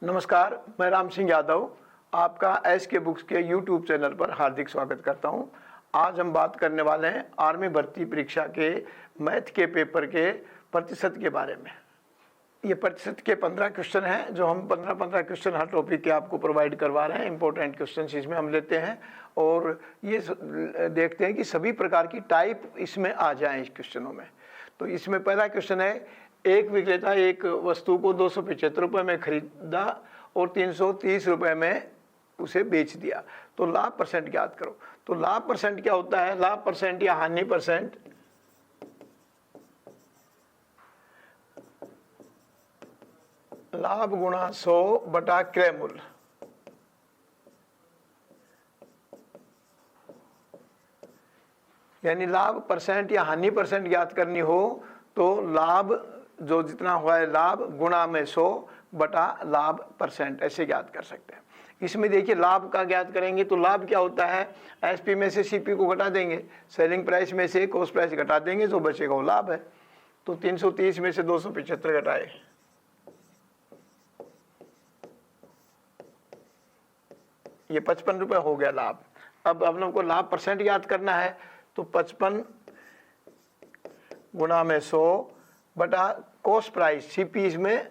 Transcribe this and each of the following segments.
नमस्कार, मैं राम सिंह यादव आपका एस के बुक्स के यूट्यूब चैनल पर हार्दिक स्वागत करता हूं। आज हम बात करने वाले हैं आर्मी भर्ती परीक्षा के मैथ के पेपर के प्रतिशत के बारे में। ये प्रतिशत के 15 क्वेश्चन हैं जो हम 15 क्वेश्चन हर टॉपिक के आपको प्रोवाइड करवा रहे हैं। इंपॉर्टेंट क्वेश्चन इसमें हम लेते हैं और ये देखते हैं कि सभी प्रकार की टाइप इसमें आ जाएँ इस क्वेश्चनों में। तो इसमें पहला क्वेश्चन है, एक विक्रेता एक वस्तु को 275 रुपये में खरीदा और 330 रुपये में उसे बेच दिया, तो लाभ परसेंट ज्ञात करो। तो लाभ परसेंट क्या होता है? लाभ परसेंट या हानि परसेंट लाभ गुणा 100 बटा क्रय मूल्य। यानी लाभ परसेंट या हानि परसेंट ज्ञात करनी हो तो लाभ जो जितना हुआ है लाभ गुणा में 100 बटा लाभ परसेंट ऐसे ज्ञात कर सकते हैं। इसमें देखिए लाभ का ज्ञात करेंगे तो लाभ क्या होता है? एसपी में से सीपी को घटा देंगे, सेलिंग प्राइस में से कॉस्ट प्राइस घटा देंगे, जो बचेगा वो लाभ है। तो 330 में से 275 घटाए, ये 55 रुपये हो गया लाभ। अब हमको लाभ परसेंट याद करना है तो 55 गुणा में 100 बटा कॉस्ट प्राइस सीपी में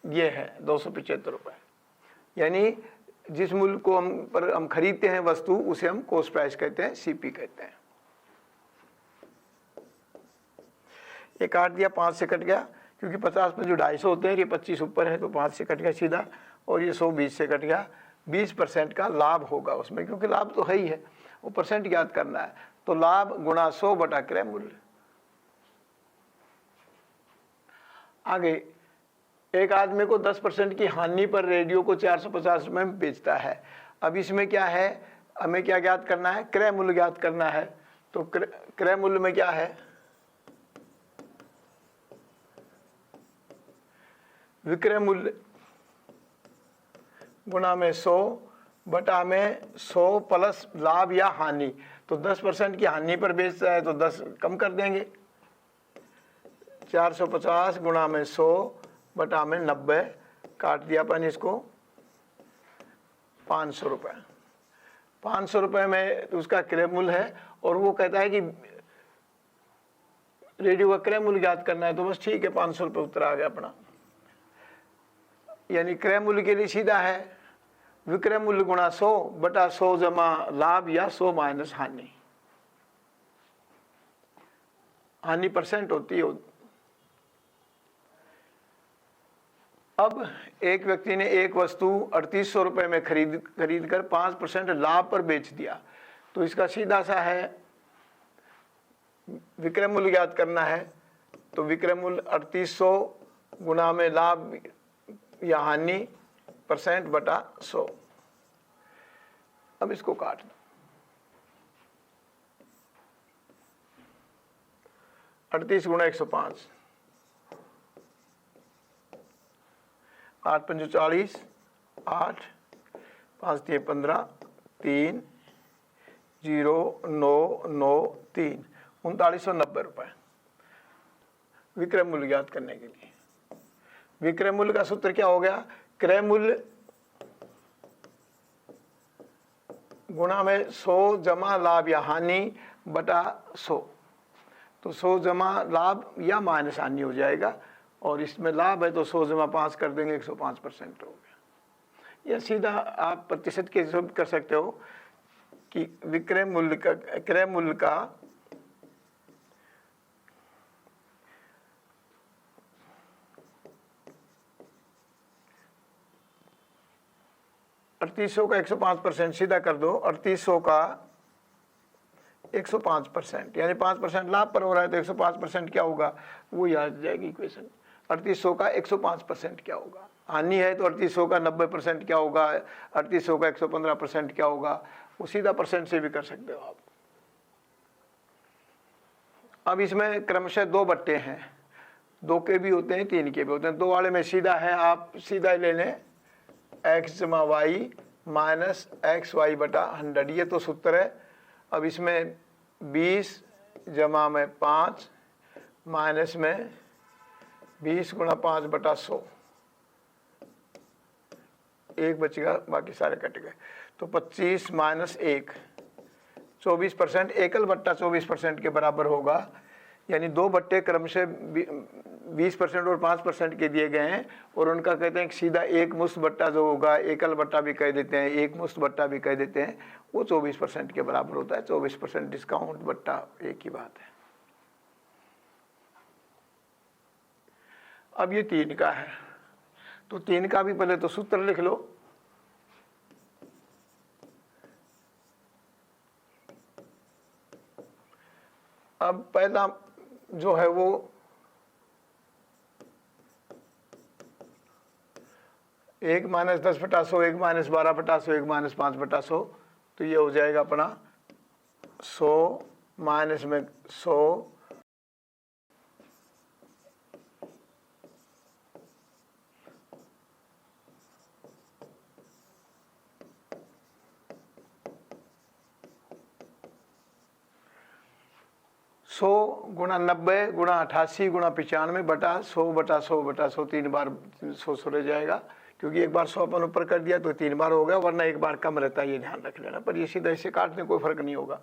ये है 275 रुपये। यानी जिस मूल्य को हम खरीदते हैं वस्तु उसे हम कॉस्ट प्राइस कहते हैं, सीपी कहते हैं। ये काट दिया, 5 से कट गया क्योंकि 50 में जो 250 होते हैं, ये 25 ऊपर है तो 5 से कट गया सीधा, और ये 100 20 से कट गया। 20% का लाभ होगा उसमें, क्योंकि लाभ तो है ही है, वो परसेंट ज्ञात करना है। तो लाभ गुणा 100 बटा क्रय मूल्य। आगे, एक आदमी को 10% की हानि पर रेडियो को 450 रुपये में बेचता है। अब इसमें क्या है, हमें क्या ज्ञात करना है? क्रय मूल्य ज्ञात करना है। तो क्रय मूल्य में क्या है? विक्रय मूल्य गुणा में 100 बटा में 100 प्लस लाभ या हानि। तो 10% की हानि पर बेचता है तो 10 कम कर देंगे, 450 गुणा में 100 बटा में 90, काट दिया अपन इसको, 500 रुपये। 500 रुपये में उसका क्रय मूल्य है और वो कहता है कि रेडियो का क्रय मूल्य ज्ञात करना है। तो बस ठीक है, 500 रुपये उत्तर आ गया अपना। यानी क्रय मूल्य के लिए सीधा है विक्रय मूल्य गुणा 100 बटा 100 जमा लाभ या 100 माइनस हानि। हानि परसेंट होती है। अब एक व्यक्ति ने एक वस्तु 3800 रुपये में खरीद कर 5% लाभ पर बेच दिया, तो इसका सीधा सा है विक्रय मूल्य ज्ञात करना है। तो विक्रय मूल्य 3800 गुणा में लाभ या हानि परसेंट बटा 100। अब इसको काट दो, 38 गुणा 105, 8 पंजे 40, 8 5 3 15, 3 0 9 9 3, 3990 रुपये विक्रय मूल्य ज्ञात करने के लिए। विक्रय मूल्य का सूत्र क्या हो गया? क्रय मूल्य गुणा में 100 जमा लाभ या हानि बटा 100। तो 100 जमा लाभ या माइनस हानि हो जाएगा, और इसमें लाभ है तो 100 जमा 5 कर देंगे, 105% हो गया। या सीधा आप प्रतिशत के हिसाब कर सकते हो कि विक्रय मूल्य का क्रय मूल्य का का 105% सीधा कर दो। 3800 का 105%, यानी 5% लाभ पर हो रहा है तो 105% क्या होगा वो याद आ जाएगी इक्वेशन। 3800 का 105% क्या होगा? हानि है तो 3800 का 90% क्या होगा? 3800 का 115% क्या होगा? वो सीधा परसेंट से भी कर सकते हो आप। अब इसमें क्रमशः 2 बट्टे हैं, 2 के भी होते हैं 3 के भी होते हैं। 2 वाले में सीधा है, आप सीधा ले लें x जमा वाई माइनस एक्स वाई बटा 100, ये तो सूत्र है। अब इसमें 20 जमा में 5 माइनस में 20 गुणा 5 बटा 100, 1 बचेगा, बाकी सारे कट गए। तो 25 माइनस 1 24%, एकल बट्टा 24% के बराबर होगा। यानी 2 बट्टे क्रमशः 20% और 5% के दिए गए हैं, और उनका कहते हैं कि सीधा एक मुश्त बट्टा जो होगा, एकल बट्टा भी कह देते हैं, एक मुश्त बट्टा भी कह देते हैं, वो 24% के बराबर होता है। 24% डिस्काउंट बट्टा एक ही बात है। अब ये 3 का है, तो 3 का भी पहले तो सूत्र लिख लो। अब पहला जो है वो 1 माइनस 10/100, 1 माइनस 12/100, 1 माइनस 5/100, तो ये हो जाएगा अपना 100 माइनस में 100 100 गुणा 90 गुणा 88 गुणा 95 बटा 100/100/100, 3 बार 100 रह जाएगा, क्योंकि एक बार 100 अपन ऊपर कर दिया तो 3 बार हो गया, वरना एक बार कम रहता है, ये ध्यान रख लेना। पर ये सीधा ऐसे काटने कोई फर्क नहीं होगा।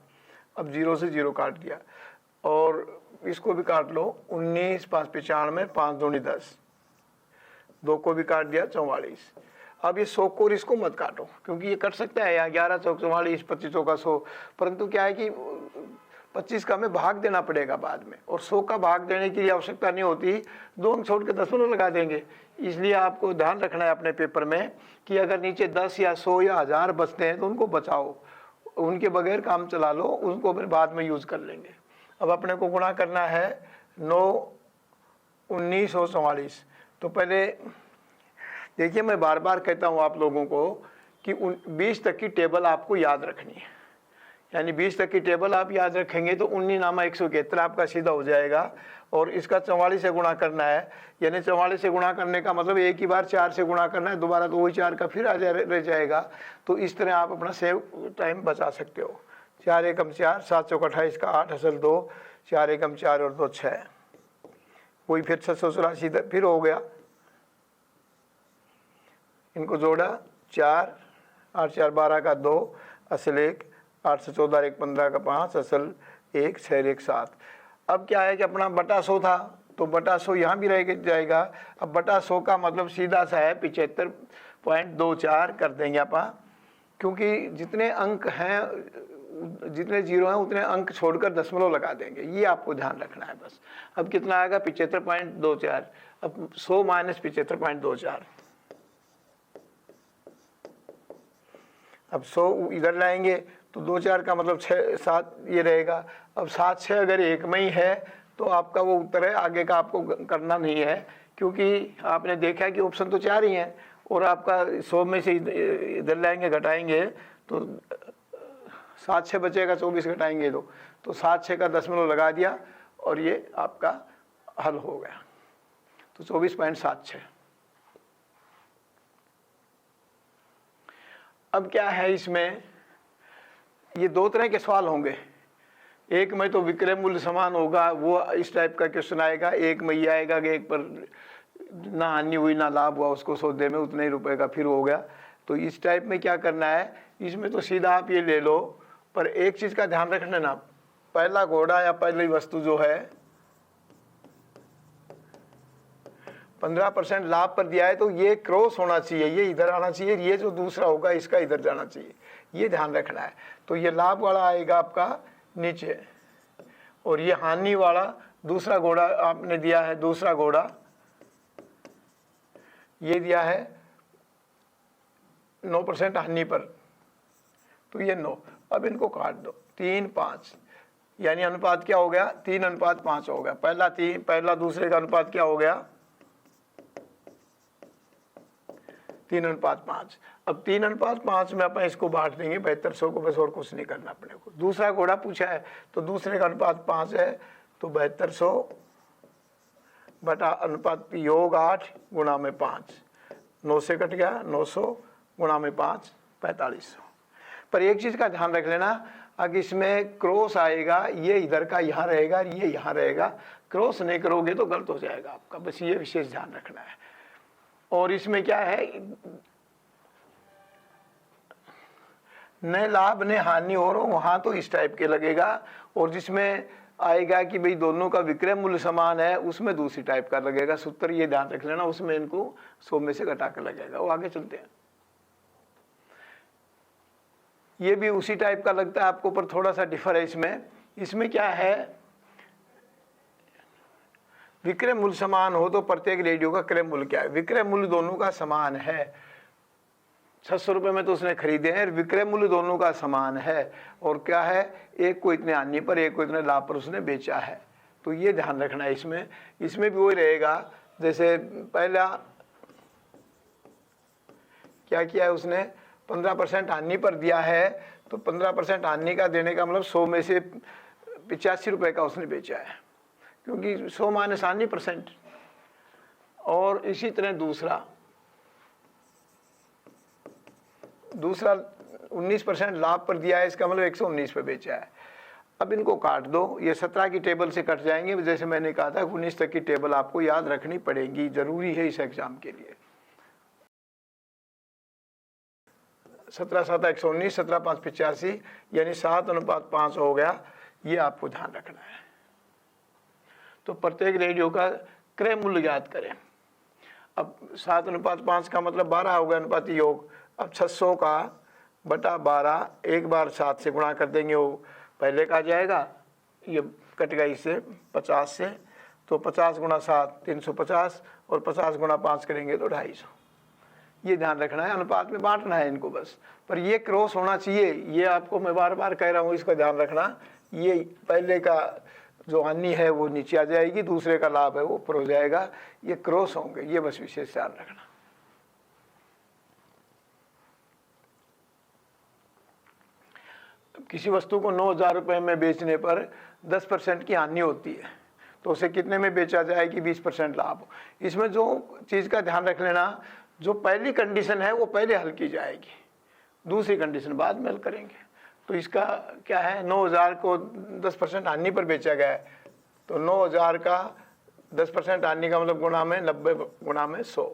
अब 0 से 0 काट दिया, और इसको भी काट लो। 19 5 95, 5 दूनी 10, 2 को भी काट दिया 44। अब ये 100 को और इसको मत काटो, क्योंकि ये कट सकता है यहाँ 11 चौक 44, 25 चौका 100, परंतु क्या है कि 25 का हमें भाग देना पड़ेगा बाद में, और 100 का भाग देने की आवश्यकता नहीं होती, 2 अंक छोड़ के दशमलव लगा देंगे। इसलिए आपको ध्यान रखना है अपने पेपर में कि अगर नीचे 10 या 100 या 1000 बचते हैं तो उनको बचाओ, उनके बगैर काम चला लो, उनको फिर बाद में यूज़ कर लेंगे। अब अपने को गुणा करना है 9 19 और 44। तो पहले देखिए, मैं बार बार कहता हूँ आप लोगों को कि 20 तक की टेबल आपको याद रखनी है। यानी 20 तक की टेबल आप याद रखेंगे तो 19 नामा 171 आपका सीधा हो जाएगा, और इसका 44 से गुणा करना है। यानी 44 से गुणा करने का मतलब एक ही बार 4 से गुणा करना है, दोबारा तो वही 4 का फिर रह जाएगा। तो इस तरह आप अपना सेव टाइम बचा सकते हो। 4 एकम 4, 7 चौक 28 का 8 असल 2, 4 एकम 4 और 2 6, वही फिर 684 फिर हो गया। इनको जोड़ा 4 8 4 12 का 2 असल 1, 8 से 14 1 15 का 5 असल 1 6 1 7। अब क्या है कि अपना बटा 100 था, तो बटा 100 यहाँ भी रह जाएगा। अब बटा 100 का मतलब सीधा सा है 75.24 कर देंगे आप, क्योंकि जितने अंक हैं, जितने जीरो हैं उतने अंक छोड़कर दशमलव लगा देंगे, ये आपको ध्यान रखना है बस। अब कितना आएगा 75.24। अब 100 माइनस 75.24, अब 100 इधर लाएंगे तो 2 4 का मतलब 6 7 ये रहेगा। अब 7 6 अगर एक में ही है तो आपका वो उत्तर है, आगे का आपको करना नहीं है, क्योंकि आपने देखा कि ऑप्शन तो 4 ही हैं, और आपका 100 में से इधर लाएंगे घटाएंगे तो 7 6 बचेगा, 24 घटाएंगे तो 7 6 का दशमलव लगा दिया और ये आपका हल हो गया। तो 24.76। अब क्या है इसमें, ये 2 तरह के सवाल होंगे। एक में तो विक्रय मूल्य समान होगा, वो इस टाइप का क्वेश्चन आएगा। एक में ये आएगा कि एक पर ना हानि हुई ना लाभ हुआ, उसको सौदे में उतने ही रुपए का फिर हो गया। तो इस टाइप में क्या करना है, इसमें तो सीधा आप ये ले लो, पर एक चीज का ध्यान रखना ना, पहला घोड़ा या पहली वस्तु जो है 15% लाभ पर दिया है, तो ये क्रॉस होना चाहिए, ये इधर आना चाहिए, ये जो दूसरा होगा इसका इधर जाना चाहिए, ये ध्यान रखना है। तो ये लाभ वाला आएगा आपका नीचे, और ये हानि वाला दूसरा घोड़ा आपने दिया है, दूसरा घोड़ा ये दिया है 9% हानि पर, तो ये 9। अब इनको काट दो, 3 5, यानी अनुपात क्या हो गया, 3:5 हो गया। पहला दूसरे का अनुपात क्या हो गया, 3:5। अब 3:5 में अपन इसको बांट देंगे 7200 को, बस और कुछ नहीं करना अपने को। दूसरा घोड़ा पूछा है तो दूसरे का अनुपात 5 है, तो 7200 बटा अनुपात योग 8 गुणा में 5, 9 से कट गया, 900 गुणा में 5 4500। पर एक चीज का ध्यान रख लेना, अगर इसमें क्रॉस आएगा, ये इधर का यहाँ रहेगा, ये यहाँ रहेगा, क्रॉस नहीं करोगे तो गलत हो जाएगा आपका, बस ये विशेष ध्यान रखना है। और इसमें क्या है, न लाभ न हानि हो रहा, वहाँ तो इस टाइप के लगेगा, और जिसमें आएगा कि भाई दोनों का विक्रय मूल्य समान है उसमें दूसरी टाइप का लगेगा। सूत्र ये ध्यान रख लेना, उसमें इनको 100 में से घटा कर लगेगा। वो आगे चलते हैं। ये भी उसी टाइप का लगता है आपको, पर थोड़ा सा डिफर है इसमें। इसमें क्या है, विक्रय मूल्य समान हो तो प्रत्येक रेडियो का क्रय मूल्य क्या है? विक्रय मूल्य दोनों का समान है, 600 रुपये में तो उसने खरीदे हैं, विक्रय मूल्य दोनों का समान है, और क्या है, एक को इतने हानि पर एक को इतने लाभ पर उसने बेचा है। तो ये ध्यान रखना है। इसमें भी वही रहेगा, जैसे पहला क्या किया है उसने, 15% हानि पर दिया है, तो 15% हानि का देने का मतलब 100 में से 85 रुपये का उसने बेचा है, क्योंकि 100 माइनस हानि %। और इसी तरह दूसरा 19% लाभ पर दिया है, इसका मतलब 119 पे बेचा है। अब इनको काट दो, ये 17 की टेबल से कट जाएंगे। जैसे मैंने कहा था 19 तक की टेबल आपको याद रखनी पड़ेगी, जरूरी है इस एग्जाम के लिए। 17 7 119, 17 5 85, यानी 7:5 हो गया। ये आपको ध्यान रखना है। तो प्रत्येक रेडियो का क्रय मूल्य ज्ञात करें। अब 7:5 का मतलब 12 हो गया अनुपाती योग। अब 600 का बटा 12 एक बार 7 से गुणा कर देंगे, वो पहले का जाएगा, ये कट गया इससे 50 से, तो 50 गुणा 7 350, और 50 गुणा 5 करेंगे तो 250। ये ध्यान रखना है, अनुपात में बांटना है इनको बस, पर ये क्रॉस होना चाहिए। ये आपको मैं बार बार कह रहा हूँ, इसका ध्यान रखना। ये पहले का जो हानि है वो नीचे आ जाएगी, दूसरे का लाभ है वो ऊपर हो जाएगा, ये क्रॉस होंगे, ये बस विशेष ध्यान रखना। किसी वस्तु को 9,000 रुपये में बेचने पर 10% की हानि होती है, तो उसे कितने में बेचा जाए कि 20% लाभ हो। इसमें जो चीज़ का ध्यान रख लेना, जो पहली कंडीशन है वो पहले हल की जाएगी, दूसरी कंडीशन बाद में हल करेंगे। तो इसका क्या है, 9,000 को 10% हानि पर बेचा गया है, तो 9,000 का 10% हानि का मतलब गुणा में 90 गुणा में 100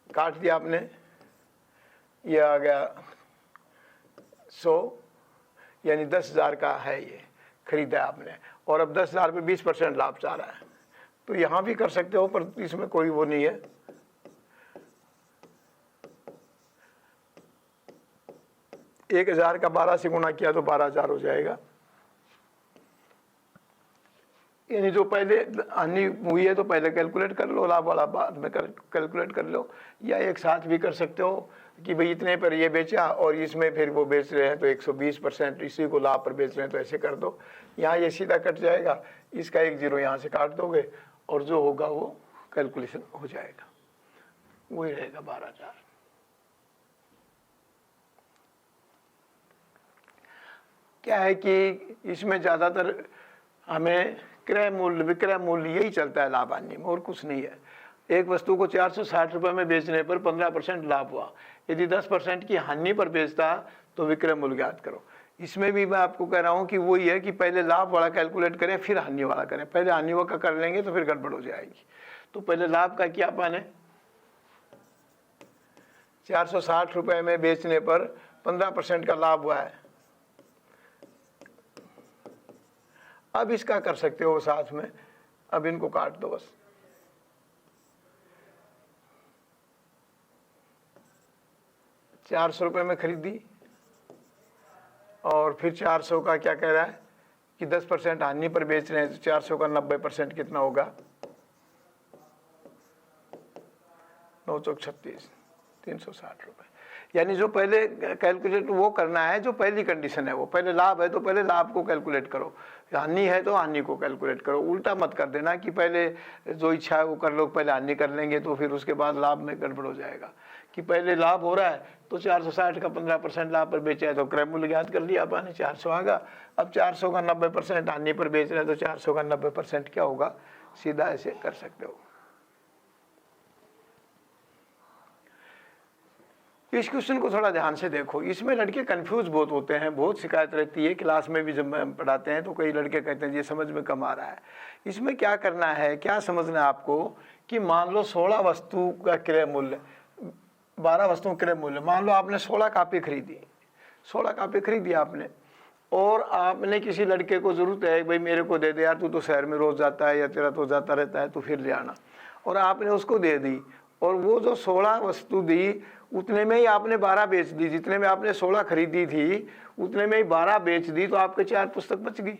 काट दिया आपने, ये आ गया 100, यानी 10,000 का है, ये खरीदा आपने, और अब 10,000 पे 20% लाभ चाह रहा है। तो यहाँ भी कर सकते हो, पर इसमें कोई वो नहीं है। 1,000 का 12 से गुणा किया तो 12,000 हो जाएगा, यानी जो पहले हानि हुई है तो पहले कैलकुलेट कर लो, लाभ वाला बाद में कैलकुलेट कर लो, या एक साथ भी कर सकते हो कि भाई इतने पर ये बेचा और इसमें फिर वो बेच रहे हैं तो 120% इसी को लाभ पर बेच रहे हैं, तो ऐसे कर दो। यहाँ ये सीधा कट जाएगा, इसका 1 0 यहाँ से काट दोगे, और जो होगा वो कैलकुलेशन हो जाएगा, वही रहेगा 12,000। क्या है कि इसमें ज़्यादातर हमें क्रय मूल्य विक्रय मूल्य यही चलता है लाभ हानि में, और कुछ नहीं है। एक वस्तु को 460 रुपये में बेचने पर 15% लाभ हुआ, यदि 10% की हानि पर बेचता तो विक्रय मूल्य ज्ञात करो। इसमें भी मैं आपको कह रहा हूँ कि वही है कि पहले लाभ वाला कैलकुलेट करें फिर हानि वाला करें, पहले हानि वाला कर लेंगे तो फिर गड़बड़ हो जाएगी। तो पहले लाभ का क्या पाने, 460 रुपये में बेचने पर 15% का लाभ हुआ है। अब इसका कर सकते हो साथ में, अब इनको काट दो बस। ₹400 में खरीदी, और फिर 400 का क्या कह रहा है कि 10% हानि पर बेच रहे हैं, तो 400 का 90% कितना होगा, 9 चौक 36, 360 रुपये। यानी जो पहले कैलकुलेट वो करना है, जो पहली कंडीशन है वो, पहले लाभ है तो पहले लाभ को कैलकुलेट करो, हानि है तो हानि को कैलकुलेट करो। उल्टा मत कर देना कि पहले जो इच्छा है वो कर लो, पहले हानि कर लेंगे तो फिर उसके बाद लाभ में गड़बड़ हो जाएगा। कि पहले लाभ हो रहा है तो 460 का 15% लाभ पर बेचा है तो क्रय मूल्य ज्ञात कर लिया आपने, 400 आगा। अब 400 का 90% हानि पर बेच रहे हैं तो 400 का 90% क्या होगा, सीधा ऐसे कर सकते हो। इस क्वेश्चन को थोड़ा ध्यान से देखो, इसमें लड़के कंफ्यूज बहुत होते हैं, बहुत शिकायत रहती है क्लास में भी। जब हम पढ़ाते हैं तो कई लड़के कहते हैं ये समझ में कम आ रहा है। इसमें क्या करना है, क्या समझना है आपको कि मान लो 16 वस्तु का क्रय मूल्य, 12 वस्तुओं क्रय मूल्य, मान लो आपने 16 कापी खरीदी, 16 कापी खरीदी आपने, और आपने किसी लड़के को ज़रूरत है भाई मेरे को दे दे यार, तू तो शहर में रोज़ जाता है या तेरा तो जाता रहता है, तो फिर ले आना, और आपने उसको दे दी, और वो जो 16 वस्तु दी उतने में ही आपने 12 बेच दी, जितने में आपने 16 खरीदी थी उतने में ही 12 बेच दी, तो आपके 4 पुस्तक बच गई।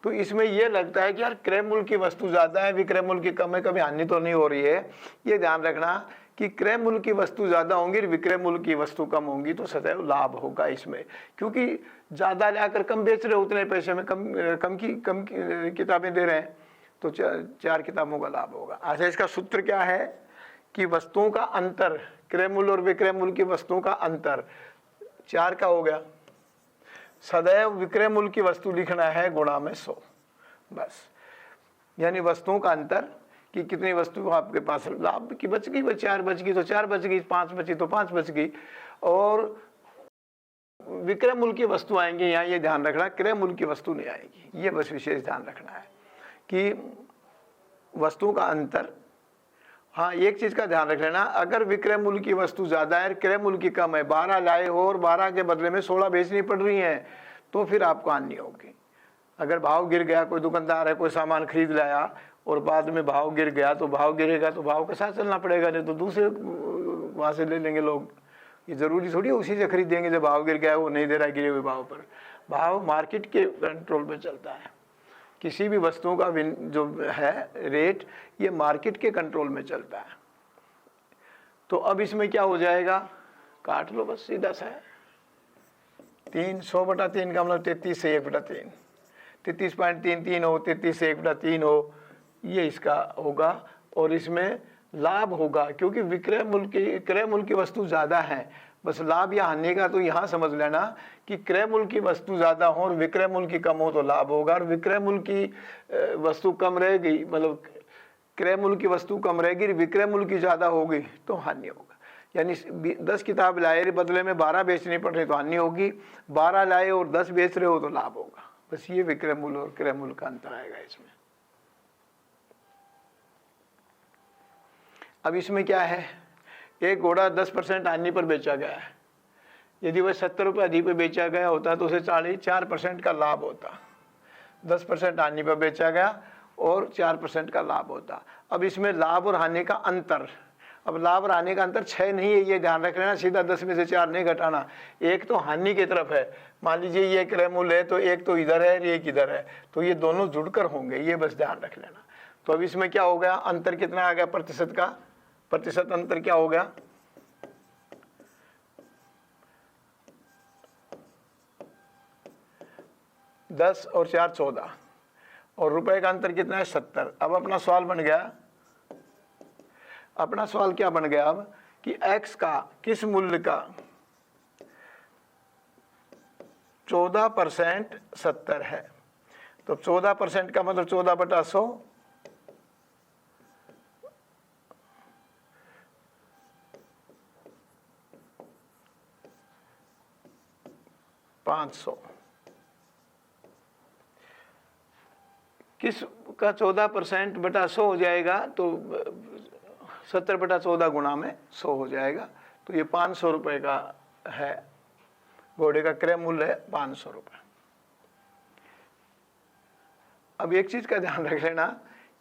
तो इसमें यह लगता है कि यार क्रय मूल्य की वस्तु ज़्यादा है, विक्रय मूल्य की कम है, कभी हानि तो नहीं हो रही है। ये ध्यान रखना कि क्रय मूल्य की वस्तु ज़्यादा होंगी, विक्रय मूल्य की वस्तु कम होंगी, तो सदैव लाभ होगा इसमें, क्योंकि ज़्यादा लाकर कम बेच रहे हो, उतने पैसे में कम किताबें दे रहे हैं, तो 4 किताबों का लाभ होगा। अच्छा, इसका सूत्र क्या है कि वस्तुओं का अंतर, क्रय मूल्य और विक्रय मूल्य की वस्तुओं का अंतर 4 का हो गया। सदैव विक्रय मूल्य की वस्तु लिखना है गुणा में 100, बस। यानी वस्तुओं का अंतर कि कितनी वस्तु आपके पास लाभ की बच गई, 4 बच गई तो 4 बच गई, 5 बची तो 5 बच गई, और विक्रय मूल्य की वस्तु आएंगी यहाँ, ये ध्यान रखना, क्रय मूल्य की वस्तु नहीं आएगी। ये बस विशेष ध्यान रखना है कि वस्तुओं का अंतर। हाँ, एक चीज का ध्यान रख लेना, अगर विक्रय मूल्य की वस्तु ज्यादा है, क्रय मूल्य की कम है, 12 लाए हो और 12 के बदले में 16 बेचनी पड़ रही है, तो फिर आपको हानि होगी। अगर भाव गिर गया, कोई दुकानदार है कोई सामान खरीद लाया और बाद में भाव गिर गया, तो भाव गिरेगा तो भाव के साथ चलना पड़ेगा, नहीं तो दूसरे वहां से ले लेंगे लोग। ये जरूरी थोड़ी उसी से खरीदेंगे जब भाव गिर गया, वो नहीं दे रहा गिरे हुए भाव पर। भाव मार्केट के कंट्रोल में चलता है, किसी भी वस्तुओं का जो है रेट, ये मार्केट के कंट्रोल में चलता है। तो अब इसमें क्या हो जाएगा, काट लो बस, सीधा सा है 300/3 का मतलब 33 से 1/3, 33.33 हो, 33 से 1/3 हो, ये इसका होगा। और इसमें लाभ होगा, क्योंकि विक्रय मूल्य की क्रय मूल्य की वस्तु ज़्यादा है। बस लाभ या हानि का तो यहाँ समझ लेना कि क्रय मूल्य की वस्तु ज़्यादा हो और विक्रय मूल्य की कम हो तो लाभ होगा, और विक्रय मूल्य की वस्तु कम रहेगी, मतलब क्रय मूल्य की वस्तु कम रहेगी, विक्रय मूल्य की ज़्यादा होगी तो हानि होगा। यानी 10 किताब लाए बदले में 12 बेचनी पड़ रही तो हानि होगी, 12 लाए और 10 बेच रहे हो तो लाभ होगा। बस ये विक्रय मूल्य और क्रय मूल्य का अंतर आएगा इसमें। अब इसमें क्या है, एक घोड़ा 10% हानि पर बेचा गया है, यदि वह 70 रुपये अधिक पे बेचा गया होता तो उसे 4% का लाभ होता। 10% हानि पर बेचा गया और 4% का लाभ होता। अब इसमें लाभ और हानि का अंतर, अब लाभ और हानि का अंतर 6 नहीं है, ये ध्यान रख लेना, सीधा 10 में से 4 नहीं घटाना। एक तो हानि की तरफ है, मान लीजिए ये क्रय मूल्य है तो एक तो इधर है और एक इधर है, तो ये दोनों जुड़कर होंगे, ये बस ध्यान रख लेना। तो अब इसमें क्या हो गया, अंतर कितना आ गया प्रतिशत का, प्रतिशत अंतर क्या हो गया, 10 और 4 14, और रुपए का अंतर कितना है 70। अब अपना सवाल बन गया, अपना सवाल क्या बन गया अब कि x का किस मूल्य का 14% 70 है, तो 14% का मतलब 14/100, 500, किस का 14%/100 हो जाएगा, तो 70/14 गुणा में 100 हो जाएगा, तो ये 500 रुपये का है, घोड़े का क्रय मूल्य है 500 रुपये। अब एक चीज का ध्यान रख लेना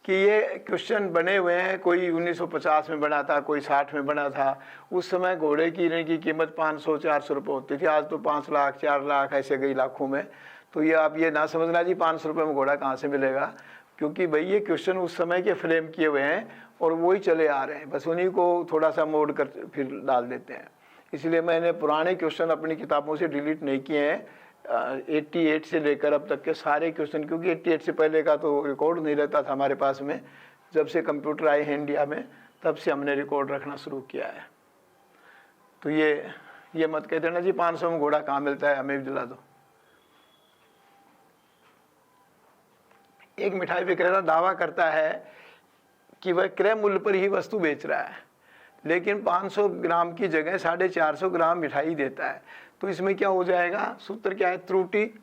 कि ये क्वेश्चन बने हुए हैं, कोई 1950 में बना था, कोई 60 में बना था। उस समय घोड़े की ऋण की कीमत 500-400 रुपये होती थी, आज तो 5 लाख 4 लाख ऐसे गई लाखों में। तो ये आप ये ना समझना जी 500 रुपये में घोड़ा कहाँ से मिलेगा, क्योंकि भाई ये क्वेश्चन उस समय के फ्रेम किए हुए हैं और वही चले आ रहे हैं, बस उन्हीं को थोड़ा सा मोड़ कर फिर डाल देते हैं। इसलिए मैंने पुराने क्वेश्चन अपनी किताबों से डिलीट नहीं किए हैं, 88 से लेकर अब तक के सारे क्वेश्चन, क्योंकि 88 से पहले का तो रिकॉर्ड नहीं रहता था हमारे पास में। जब से कंप्यूटर आए हैं इंडिया में तब से हमने रिकॉर्ड रखना शुरू किया है। तो ये मत कहते ना जी 500 में घोड़ा कहाँ मिलता है, हमें भी दिला दो। एक मिठाई विक्रेता दावा करता है कि वह क्रय मूल्य पर ही वस्तु बेच रहा है, लेकिन 500 ग्राम की जगह 450 ग्राम मिठाई देता है। तो इसमें क्या हो जाएगा, सूत्र क्या है, त्रुटि।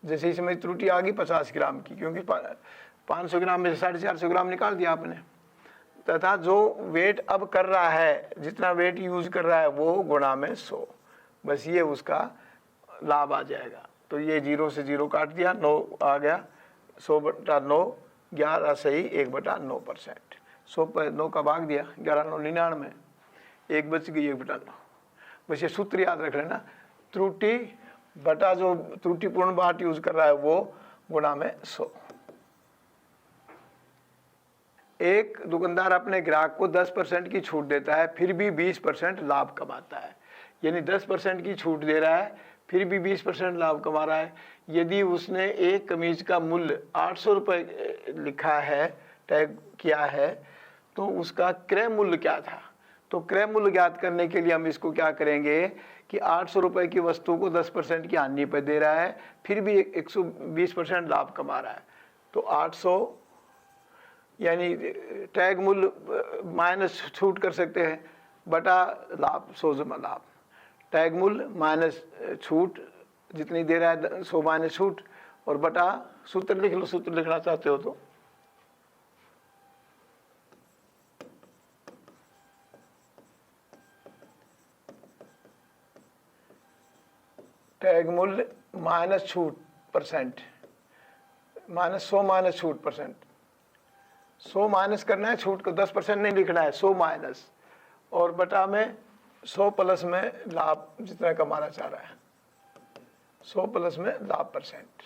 जैसे इसमें त्रुटि आ गई 50 ग्राम की, क्योंकि 500 ग्राम में से 450 ग्राम निकाल दिया आपने, तथा जो वेट अब कर रहा है, जितना वेट यूज कर रहा है वो गुणा में 100, बस ये उसका लाभ आ जाएगा। तो ये 0 से 0 काट दिया, 9 आ गया, 100/9, 11 सही 1/9%। 100 पर 9 का भाग दिया, 11×9 99, 1 बच गई 1/9। बस ये सूत्र याद रख लेना, त्रुटि बटा जो त्रुटिपूर्ण बाट यूज कर रहा है वो गुणा में 100। एक दुकानदार अपने ग्राहक को 10% की छूट देता है, फिर भी 20% लाभ कमाता है। यानी 10% की छूट दे रहा है, फिर भी 20% लाभ कमा रहा है। यदि उसने एक कमीज का मूल्य 800 रुपये लिखा है, टैग किया है, तो उसका क्रय मूल्य क्या था? तो क्रय मूल्य ज्ञात करने के लिए हम इसको क्या करेंगे कि 800 रुपये की वस्तु को 10% की हानि पर दे रहा है, फिर भी 120% लाभ कमा रहा है। तो 800 यानी टैग मूल्य माइनस छूट कर सकते हैं, बटा लाभ 100 जमा लाभ। टैग मूल्य माइनस छूट जितनी दे रहा है 100 माइनस छूट, और बटा सूत्र लिख लो, सूत्र लिखना चाहते हो तो टैग मूल्य माइनस छूट परसेंट, माइनस 100 माइनस छूट परसेंट। 100 माइनस करना है, छूट को 10% नहीं लिखना है, 100 माइनस, और बटा में 100 प्लस में लाभ जितना कमाना चाह रहा है, 100 प्लस में लाभ परसेंट।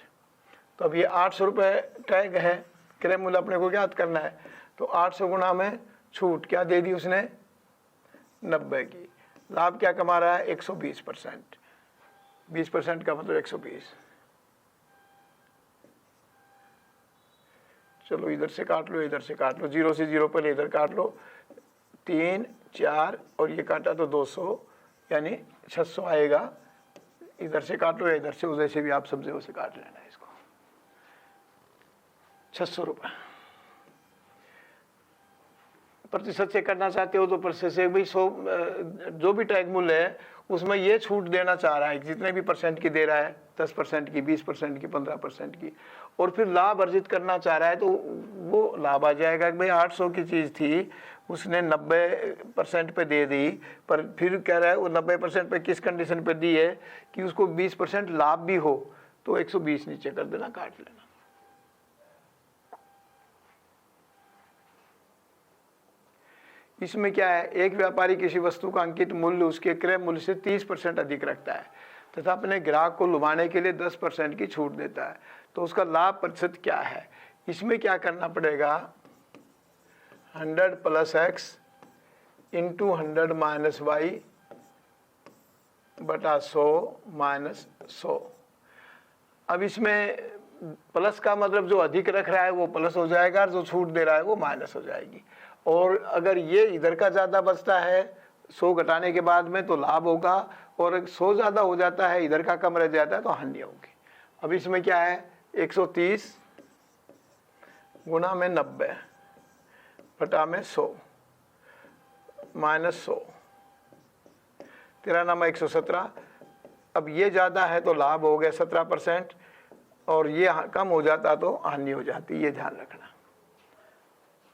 तो अब ये 800 रुपये टैग है, क्रय मूल्य अपने को ज्ञात करना है। तो 800 गुणा में छूट क्या दे दी उसने, 90 की। लाभ क्या कमा रहा है, 120%। 20% का मतलब 120। चलो इधर से काट लो, इधर से काट लो, 0 से 0 पहले इधर काट लो, 3 4 और ये काटा तो 200, यानी 600 आएगा। इधर से काट लो या इधर से, उधर से भी आप समझे उसे काट लेना है इसको। 600 रुपये प्रतिशत से करना चाहते हो तो प्रतिशत से भाई 100 जो भी टैग मूल्य है उसमें ये छूट देना चाह रहा है, जितने भी परसेंट की दे रहा है, 10% की, 20% की, 15% की, और फिर लाभ अर्जित करना चाह रहा है, तो वो लाभ आ जाएगा कि भाई 800 की चीज़ थी, उसने 90% पे दे दी, पर फिर कह रहा है वो 90% पे किस कंडीशन पे दी है कि उसको 20% लाभ भी हो, तो 120 नीचे कर देना, काट लेना। इसमें क्या है, एक व्यापारी किसी वस्तु का अंकित मूल्य उसके क्रय मूल्य से 30% अधिक रखता है तथा अपने ग्राहक को लुभाने के लिए 10% की छूट देता है, तो उसका लाभ प्रतिशत क्या है? इसमें क्या करना पड़ेगा, 100 + x इंटू 100 - y बटा 100 - 100। अब इसमें प्लस का मतलब जो अधिक रख रहा है वो प्लस हो जाएगा, और जो छूट दे रहा है वो माइनस हो जाएगी। और अगर ये इधर का ज़्यादा बचता है 100 घटाने के बाद में तो लाभ होगा, और 100 ज़्यादा हो जाता है, इधर का कम रह जाता है तो हानि होगी। अब इसमें क्या है, 130 गुणा में 90 बटा में 100 माइनस 100, 13 × 117। अब ये ज़्यादा है तो लाभ हो गया 17%, और ये कम हो जाता तो हानि हो जाती, ये ध्यान रखना।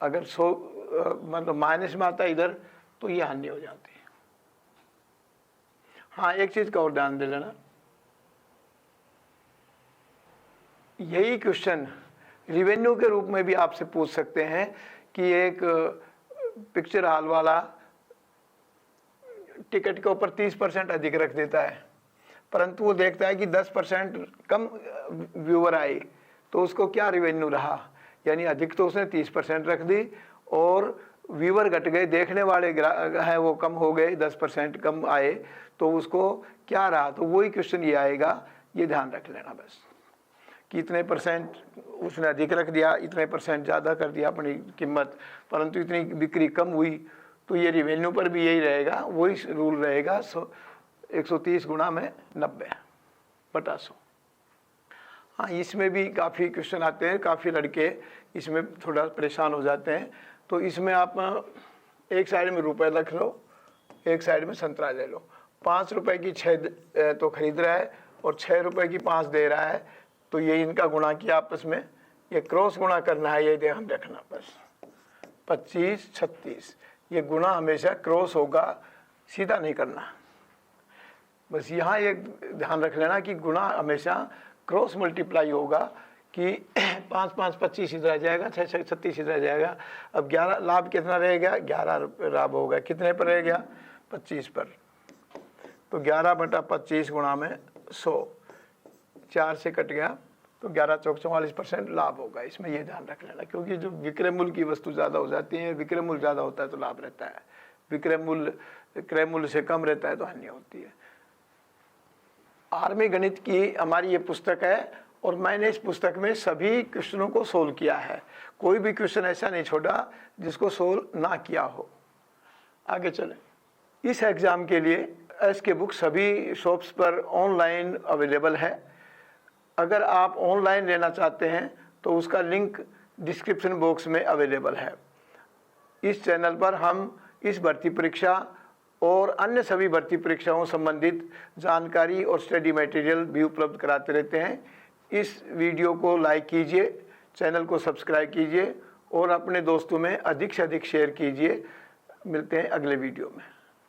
अगर 100 मतलब माइनस में आता है इधर तो ये हानि हो जाती है। हाँ, एक चीज़ का और ध्यान दे लेना, यही क्वेश्चन रिवेन्यू के रूप में भी आपसे पूछ सकते हैं कि एक पिक्चर हॉल वाला टिकट के ऊपर 30% अधिक रख देता है, परंतु वो देखता है कि 10% कम व्यूअर आए, तो उसको क्या रिवेन्यू रहा, यानी अधिक तो उसने 30% रख दी और व्यूअर घट गए, देखने वाले हैं वो कम हो गए, 10% कम आए, तो उसको क्या रहा। तो वही क्वेश्चन ये आएगा, ये ध्यान रख लेना बस कि इतने परसेंट उसने अधिक रख दिया, इतने परसेंट ज़्यादा कर दिया अपनी कीमत, परंतु इतनी बिक्री कम हुई, तो ये रिवेन्यू पर भी यही रहेगा, वही रूल रहेगा, 130 गुणा में 90 बटा 100। हाँ, इसमें भी काफ़ी क्वेश्चन आते हैं, काफ़ी लड़के इसमें थोड़ा परेशान हो जाते हैं। तो इसमें आप एक साइड में रुपए रख लो, एक साइड में संतरा ले लो। 5 रुपए की 6 तो खरीद रहा है और 6 रुपए की 5 दे रहा है, तो ये इनका गुणा किया आपस में, ये क्रॉस गुणा करना है, ये ध्यान रखना बस। 25, 36, ये गुणा हमेशा क्रॉस होगा, सीधा नहीं करना। बस यहाँ एक ध्यान रख लेना कि गुणा हमेशा क्रॉस मल्टीप्लाई होगा कि 5, 5, 25 इधर आ जाएगा, 6, 6, 36 इधर आ जाएगा। अब 11 लाभ कितना रहेगा, 11 लाभ होगा, कितने पर रह गया, 25 पर। तो 11/25 गुणा में 100, 4 से कट गया तो 11 चौक 44% लाभ होगा। इसमें ये ध्यान रख लेना, क्योंकि जो विक्रय मूल्य की वस्तु ज़्यादा हो जाती है, विक्रय मूल्य ज़्यादा होता है तो लाभ रहता है, विक्रय मूल्य क्रय मूल्य से कम रहता है तो हानि होती है। आर्मी गणित की हमारी ये पुस्तक है और मैंने इस पुस्तक में सभी क्वेश्चनों को सोल्व किया है। कोई भी क्वेश्चन ऐसा नहीं छोड़ा जिसको सोल्व ना किया हो। आगे चलें। इस एग्ज़ाम के लिए एसके बुक सभी शॉप्स पर ऑनलाइन अवेलेबल है। अगर आप ऑनलाइन लेना चाहते हैं तो उसका लिंक डिस्क्रिप्शन बॉक्स में अवेलेबल है। इस चैनल पर हम इस भर्ती परीक्षा और अन्य सभी भर्ती परीक्षाओं संबंधित जानकारी और स्टडी मटेरियल भी उपलब्ध कराते रहते हैं। इस वीडियो को लाइक कीजिए, चैनल को सब्सक्राइब कीजिए और अपने दोस्तों में अधिक से अधिक शेयर कीजिए। मिलते हैं अगले वीडियो में।